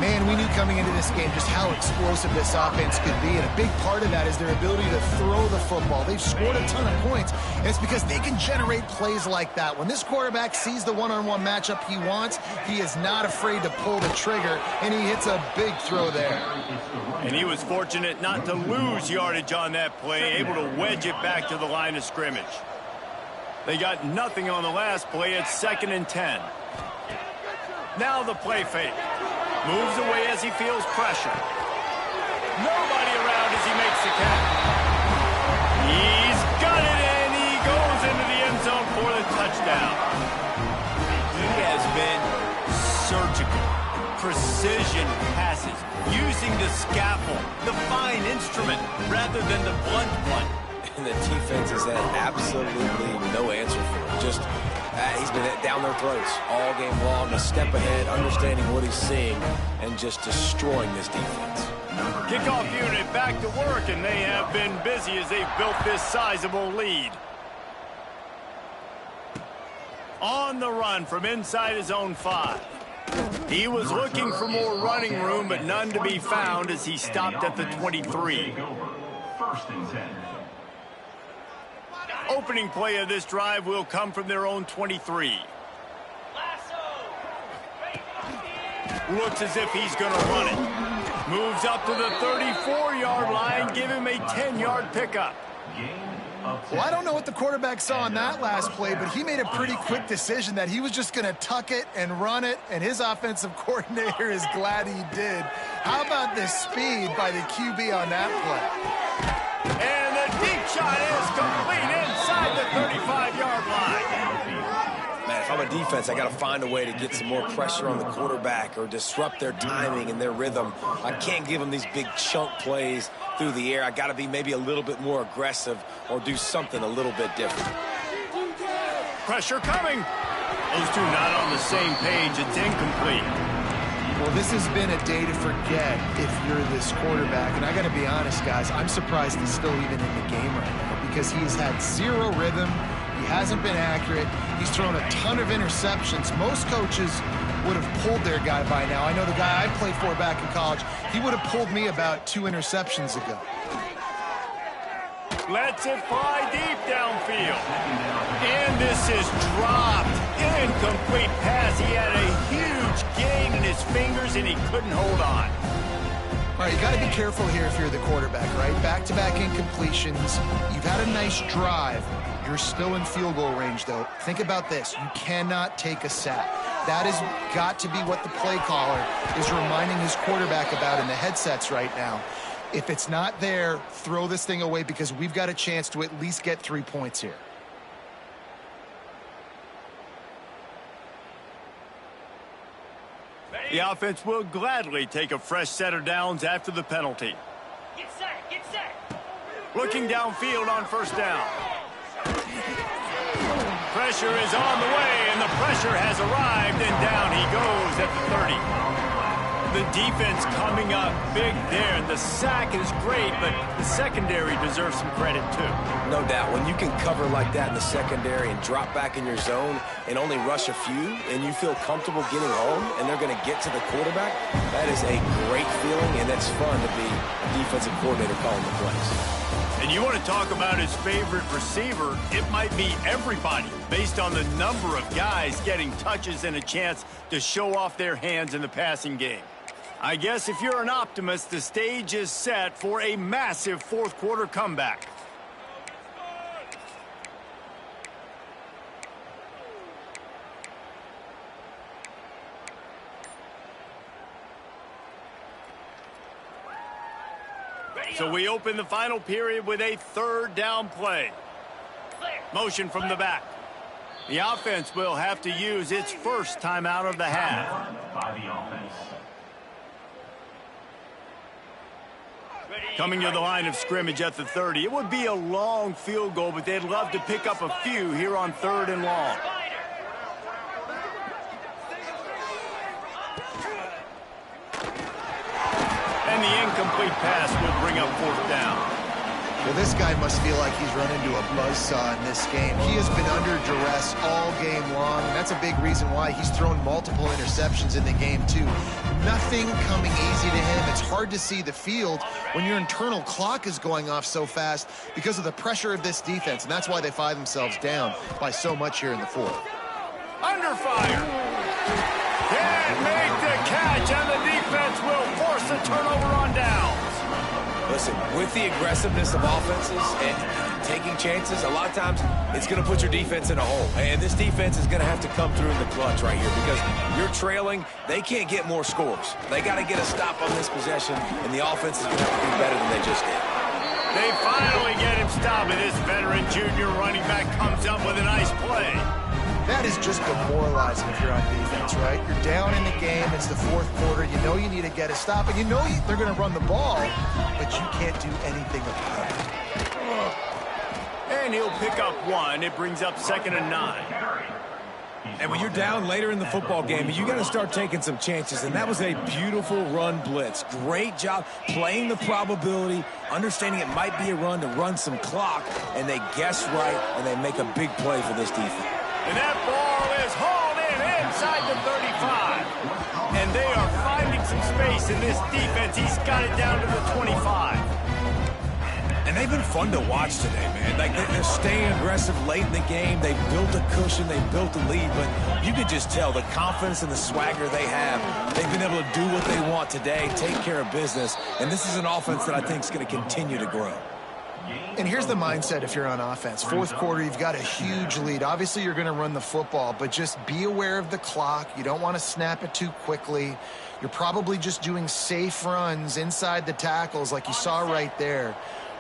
Man, we knew coming into this game just how explosive this offense could be, and a big part of that is their ability to throw the football. They've scored a ton of points, and it's because they can generate plays like that. When this quarterback sees the one-on-one matchup he wants, he is not afraid to pull the trigger, and he hits a big throw there. And he was fortunate not to lose yardage on that play, able to wedge it back to the line of scrimmage. They got nothing on the last play. It's 2nd and 10. Now the play fake. Moves away as he feels pressure. Nobody around as he makes the catch. He's got it, and he goes into the end zone for the touchdown. He has been surgical. Precision passes. Using the scaffold, the fine instrument, rather than the blunt one. And the defense has had absolutely no answer for it. Just he's been down their throats all game long, a step ahead, understanding what he's seeing, and just destroying this defense. Kickoff unit back to work, and they have been busy as they've built this sizable lead. On the run from inside his own 5. He was looking for more running room, but none to be found as he stopped at the 23. First and 10. Opening play of this drive will come from their own 23. Looks as if he's going to run it. Moves up to the 34-yard line, give him a 10-yard pickup. Well, I don't know what the quarterback saw on that last play, but he made a pretty quick decision that he was just going to tuck it and run it, and his offensive coordinator is glad he did. How about the speed by the QB on that play? And the deep shot is complete inside the 35-yard line. Man, if I'm a defense, I got to find a way to get some more pressure on the quarterback or disrupt their timing and their rhythm. I can't give them these big chunk plays through the air. I got to be maybe a little bit more aggressive or do something a little bit different. Pressure coming. Those two not on the same page. It's incomplete. Well, this has been a day to forget if you're this quarterback. And I got to be honest, guys, I'm surprised he's still even in the game right now because he's had zero rhythm. He hasn't been accurate. He's thrown a ton of interceptions. Most coaches would have pulled their guy by now. I know the guy I played for back in college, he would have pulled me about 2 interceptions ago. Lets it fly deep downfield. And this is dropped. Incomplete pass. He had a huge gain in his fingers, and he couldn't hold on. All right, you got to be careful here if you're the quarterback, right? Back-to-back incompletions. You've had a nice drive. You're still in field goal range, though. Think about this. You cannot take a sack. That has got to be what the play caller is reminding his quarterback about in the headsets right now. If it's not there, throw this thing away because we've got a chance to at least get 3 points here. The offense will gladly take a fresh set of downs after the penalty. Get set, get set. Looking downfield on first down. Pressure is on the way, and the pressure has arrived, and down he goes at the 30. The defense coming up big there. The sack is great, but the secondary deserves some credit, too. No doubt. When you can cover like that in the secondary and drop back in your zone and only rush a few, and you feel comfortable getting home, and they're going to get to the quarterback, that is a great feeling, and it's fun to be a defensive coordinator calling the plays. And you want to talk about his favorite receiver, it might be everybody, based on the number of guys getting touches and a chance to show off their hands in the passing game. I guess if you're an optimist, the stage is set for a massive fourth-quarter comeback. So we open the final period with a third down play. Motion from the back. The offense will have to use its first timeout of the half. By the offense. Coming to the line of scrimmage at the 30. It would be a long field goal, but they'd love to pick up a few here on 3rd and long. And the incomplete pass will bring up 4th down. Well, this guy must feel like he's run into a buzzsaw in this game. He has been under duress all game long, and that's a big reason why he's thrown multiple interceptions in the game, too. Nothing coming easy to him. It's hard to see the field when your internal clock is going off so fast because of the pressure of this defense, and that's why they find themselves down by so much here in the 4th. Under fire. Can't make the catch, and the defense will force a turnover on downs. Listen, with the aggressiveness of offenses and taking chances, a lot of times it's going to put your defense in a hole. And this defense is going to have to come through in the clutch right here because you're trailing. They can't get more scores. They got to get a stop on this possession, and the offense is going to have to do better than they just did. They finally get him stopped, and this veteran junior running back comes up with a nice play. That is just demoralizing if you're on defense, right? You're down in the game. It's the 4th quarter. You know you need to get a stop, and you know they're going to run the ball, but you can't do anything about it. And he'll pick up 1. It brings up 2nd and 9. And when you're down later in the football game, you got to start taking some chances, and that was a beautiful run blitz. Great job playing the probability, understanding it might be a run to run some clock, and they guess right, and they make a big play for this defense. And that ball is hauled in inside the 35. And they are finding some space in this defense. He's got it down to the 25. And they've been fun to watch today, man. Like, they're staying aggressive late in the game. They've built a cushion. They've built a lead. But you could just tell the confidence and the swagger they have. They've been able to do what they want today, take care of business. And this is an offense that I think is going to continue to grow. And here's the mindset if you're on offense. 4th quarter, you've got a huge lead. Obviously, you're going to run the football, but just be aware of the clock. You don't want to snap it too quickly. You're probably just doing safe runs inside the tackles like you saw right there.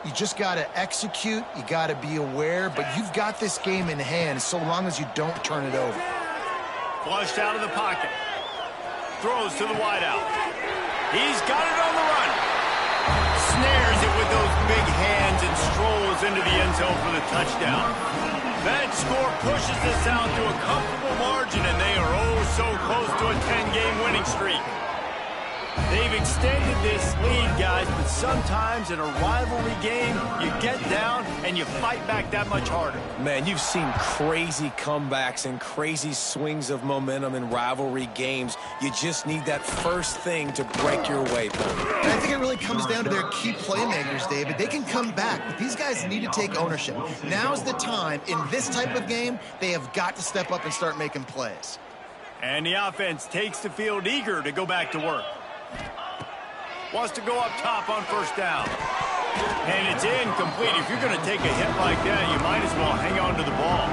You just got to execute. You got to be aware, but you've got this game in hand so long as you don't turn it over. Flushed out of the pocket. Throws to the wideout. He's got it on the run. Snares it with those big hands and strolls into the end zone for the touchdown. That score pushes this out to a comfortable margin, and they are oh so close to a 10-game winning streak. They've extended this lead, guys, but sometimes in a rivalry game, you get down and you fight back that much harder. Man, you've seen crazy comebacks and crazy swings of momentum in rivalry games. You just need that first thing to break your way, Tony. And I think it really comes down to their key playmakers, David. They can come back, but these guys need to take ownership. Now's the time. In this type of game, they have got to step up and start making plays. And the offense takes the field eager to go back to work. Wants to go up top on 1st down. And it's incomplete. If you're going to take a hit like that, you might as well hang on to the ball.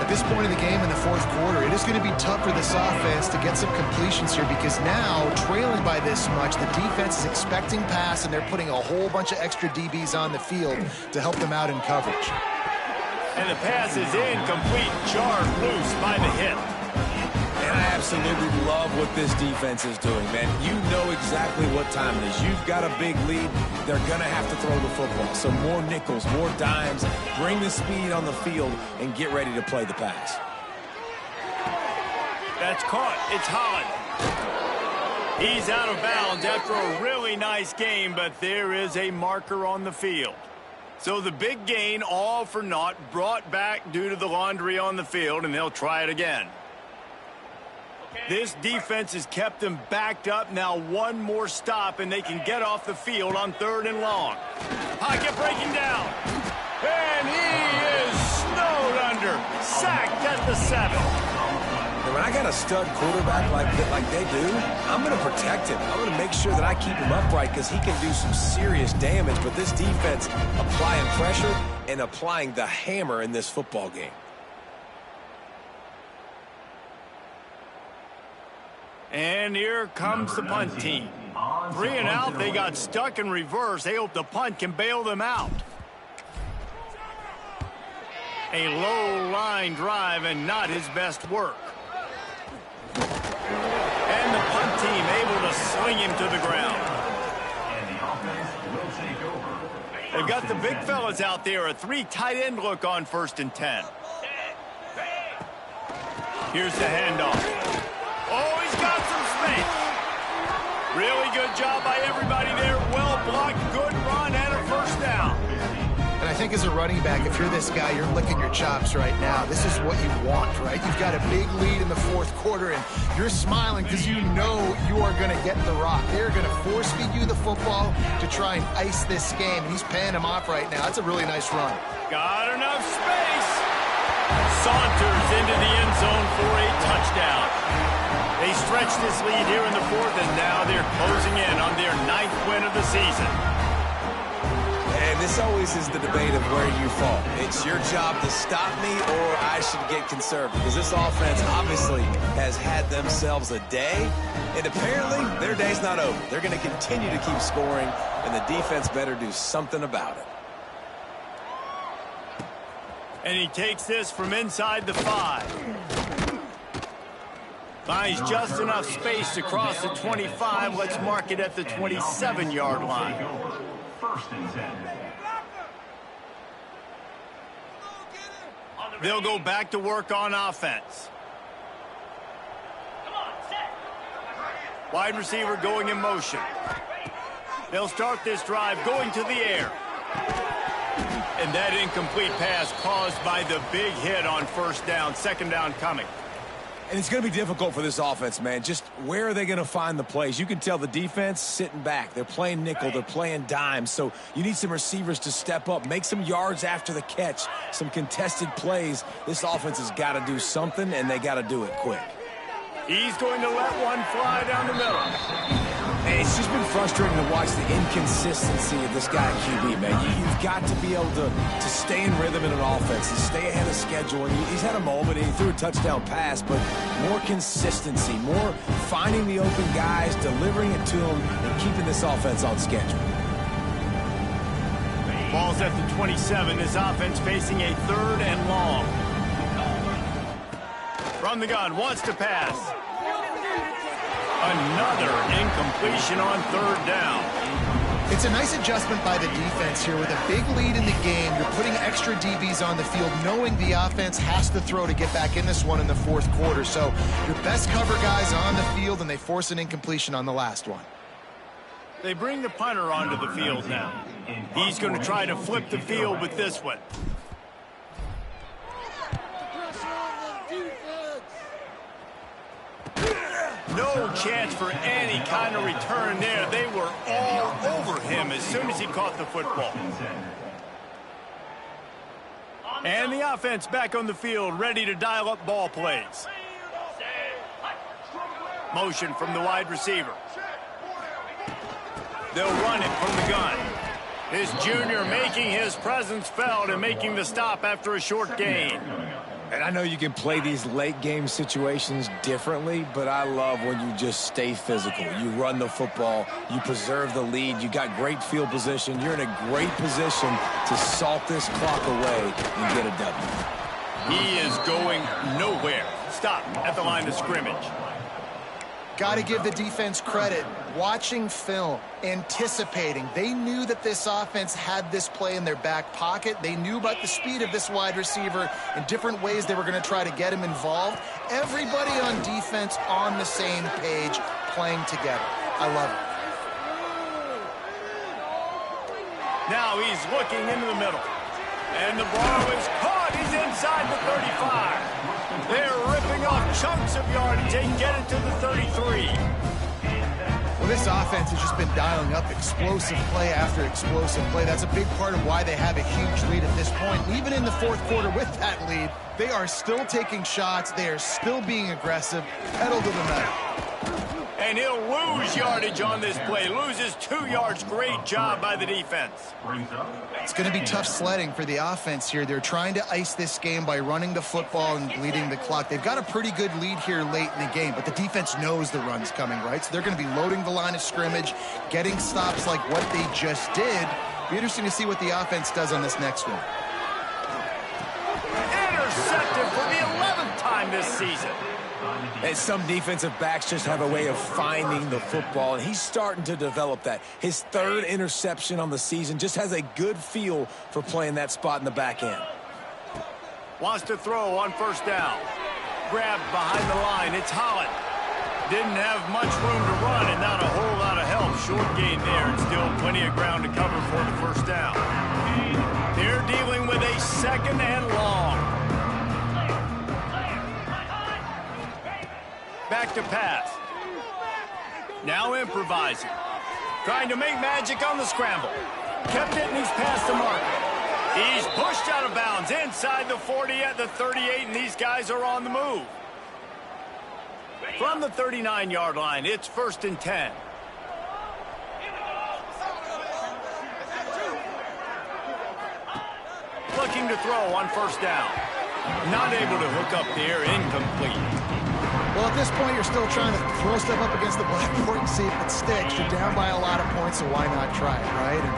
At this point in the game in the 4th quarter, it is going to be tough for this offense to get some completions here because now, trailing by this much, the defense is expecting pass, and they're putting a whole bunch of extra DBs on the field to help them out in coverage. And the pass is incomplete, jarred loose by the hit. And I absolutely love what this defense is doing, man. You know exactly what time it is. You've got a big lead. They're going to have to throw the football. So more nickels, more dimes, bring the speed on the field, and get ready to play the pass. That's caught. It's Holland. He's out of bounds after a really nice game, but there is a marker on the field. So the big gain, all for naught, brought back due to the laundry on the field, and they'll try it again. This defense has kept them backed up. Now one more stop, and they can get off the field on 3rd and long. Pocket breaking down. And he is snowed under. Sacked at the 7. And when I got a stud quarterback like they do, I'm going to protect him. I'm going to make sure that I keep him upright because he can do some serious damage. But this defense applying pressure and applying the hammer in this football game. And here comes the punt team. 3 and out, they got stuck in reverse. They hope the punt can bail them out. A low line drive and not his best work. And the punt team able to sling him to the ground. And the offense will take over. They've got the big fellas out there. A 3 tight end look on 1st and 10. Here's the handoff. Oh, he's got some space. Really good job by everybody there. Well blocked, good run, and a 1st down. And I think as a running back, if you're this guy, you're licking your chops right now. This is what you want, right? You've got a big lead in the 4th quarter, and you're smiling because you know you are going to get the rock. They're going to force feed you the football to try and ice this game. And he's paying him off right now. That's a really nice run. Got enough space. Saunters into the end zone for a touchdown. They stretch this lead here in the 4th, and now they're closing in on their 9th win of the season. And this always is the debate of where you fall. It's your job to stop me, or I should get conservative, because this offense obviously has had themselves a day, and apparently their day's not over. They're going to continue to keep scoring, and the defense better do something about it. And he takes this from inside the 5. Finds just enough space to cross the 25. Let's mark it at the 27-yard line. 1st and 10. They'll go back to work on offense. Come on, set. Wide receiver going in motion. They'll start this drive going to the air. And that incomplete pass caused by the big hit on 1st down. 2nd down coming. And it's going to be difficult for this offense, man. Just where are they going to find the plays? You can tell the defense sitting back. They're playing nickel. They're playing dime. So you need some receivers to step up, make some yards after the catch, some contested plays. This offense has got to do something, and they got to do it quick. He's going to let one fly down the middle. And it's just been frustrating to watch the inconsistency of this guy at QB, man. You've got to be able to stay in rhythm in an offense and stay ahead of schedule. And he's had a moment, and he threw a touchdown pass, but more consistency, more finding the open guys, delivering it to them, and keeping this offense on schedule. Ball's at the 27. This offense facing a 3rd and long. From the gun, wants to pass. Another incompletion on 3rd down. It's a nice adjustment by the defense here. With a big lead in the game, you're putting extra DBs on the field, knowing the offense has to throw to get back in this one in the 4th quarter. So your best cover guys on the field, and they force an incompletion on the last one. They bring the punter onto the field now. He's going to try to flip the field with this one. No chance for any kind of return there. They were all over him as soon as he caught the football. And the offense back on the field, ready to dial up ball plays. Motion from the wide receiver. They'll run it from the gun. This junior making his presence felt and making the stop after a short gain. And I know you can play these late game situations differently, but I love when you just stay physical. You run the football, you preserve the lead, you got great field position. You're in a great position to salt this clock away and get a W. He is going nowhere. Stop at the line of scrimmage. Got to give the defense credit. Watching film, anticipating. They knew that this offense had this play in their back pocket. They knew about the speed of this wide receiver and different ways they were going to try to get him involved. Everybody on defense on the same page, playing together. I love it. Now he's looking into the middle. And the ball is caught. He's inside the 35. They're ripping off chunks of yardage. They get it to the 33. Well, this offense has just been dialing up explosive play after explosive play. That's a big part of why they have a huge lead at this point. Even in the 4th quarter with that lead, they are still taking shots. They are still being aggressive. Pedal to the metal. And he'll lose yardage on this play. Loses 2 yards. Great job by the defense. It's going to be tough sledding for the offense here. They're trying to ice this game by running the football and bleeding the clock. They've got a pretty good lead here late in the game, but the defense knows the run's coming, right? So they're going to be loading the line of scrimmage, getting stops like what they just did. Be interesting to see what the offense does on this next one. Intercepted for the 11th time this season. And some defensive backs just have a way of finding the football, and he's starting to develop that. His 3rd interception on the season, just has a good feel for playing that spot in the back end. Wants to throw on first down. Grabbed behind the line. It's Holland. Didn't have much room to run and not a whole lot of help. Short gain there and still plenty of ground to cover for the first down. They're dealing with a 2nd and long. Back to pass. Now improvising. Trying to make magic on the scramble. Kept it and he's past the mark. He's pushed out of bounds inside the 40 at the 38, and these guys are on the move. From the 39-yard line, it's 1st and 10. Looking to throw on first down. Not able to hook up there, incomplete. Well, at this point, you're still trying to throw stuff up against the blackboard and see if it sticks. You're down by a lot of points, so why not try it, right? And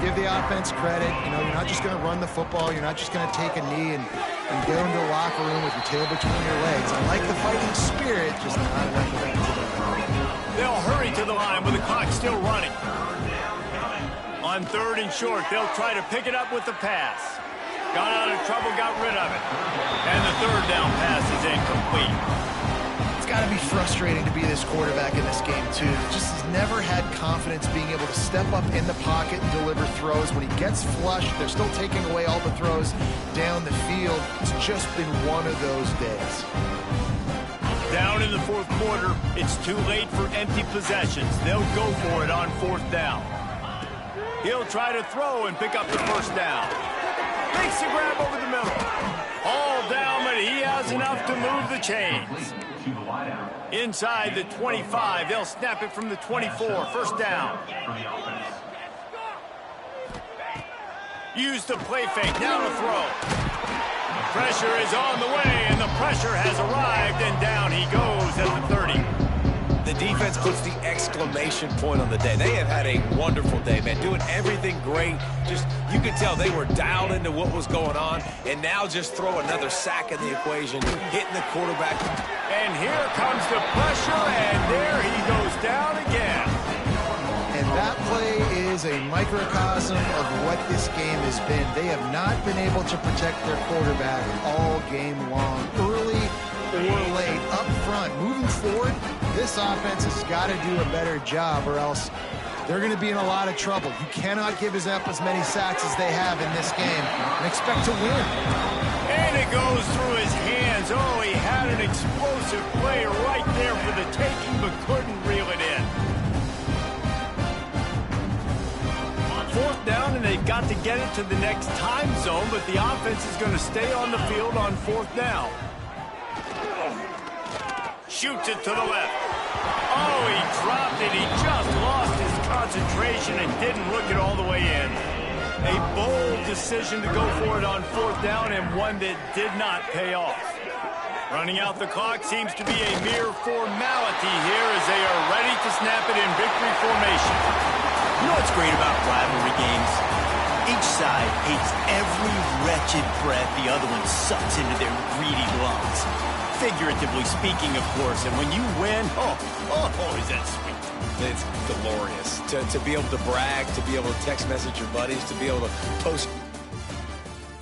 give the offense credit. You know, you're not just going to run the football. You're not just going to take a knee and go into the locker room with your tail between your legs. I like the fighting spirit, just not enough of that today. They'll hurry to the line with the clock still running. On 3rd and short, they'll try to pick it up with the pass. Got out of trouble, got rid of it. And the 3rd down pass is incomplete. Got to be frustrating to be this quarterback in this game too. Just has never had confidence being able to step up in the pocket and deliver throws. When he gets flushed, they're still taking away all the throws down the field. It's just been one of those days. Down in the 4th quarter, it's too late for empty possessions. They'll go for it on 4th down. He'll try to throw and pick up the first down. Makes the grab over the middle. All down, but he has enough to move the chains. Inside the 25, they'll snap it from the 24. First down. Use the play fake, now to throw. Pressure is on the way, and the pressure has arrived, and down he goes at the 30. The defense puts the exclamation point on the day. They have had a wonderful day, man, doing everything great. Just, you could tell they were dialed into what was going on, and now just throw another sack in the equation, hitting the quarterback. And here comes the pressure, and there he goes down again. And that play is a microcosm of what this game has been. They have not been able to protect their quarterback all game long, early or late, up front. Moving forward, this offense has got to do a better job, or else they're going to be in a lot of trouble. You cannot give up as many sacks as they have in this game and expect to win. And it goes through his hands. Oh, he had an explosive play right there for the taking, but couldn't reel it in. 4th down, and they've got to get it to the next time zone, but the offense is going to stay on the field on 4th down. Shoots it to the left. Oh, he dropped it. He just lost his concentration and didn't look it all the way in. A bold decision to go for it on 4th down, and one that did not pay off. Running out the clock seems to be a mere formality here as they are ready to snap it in victory formation. You know what's great about rivalry games? Each side hates every wretched breath the other one sucks into their greedy lungs. Figuratively speaking, of course, and when you win, oh, is that sweet. It's glorious to be able to brag, to be able to text message your buddies, to be able to post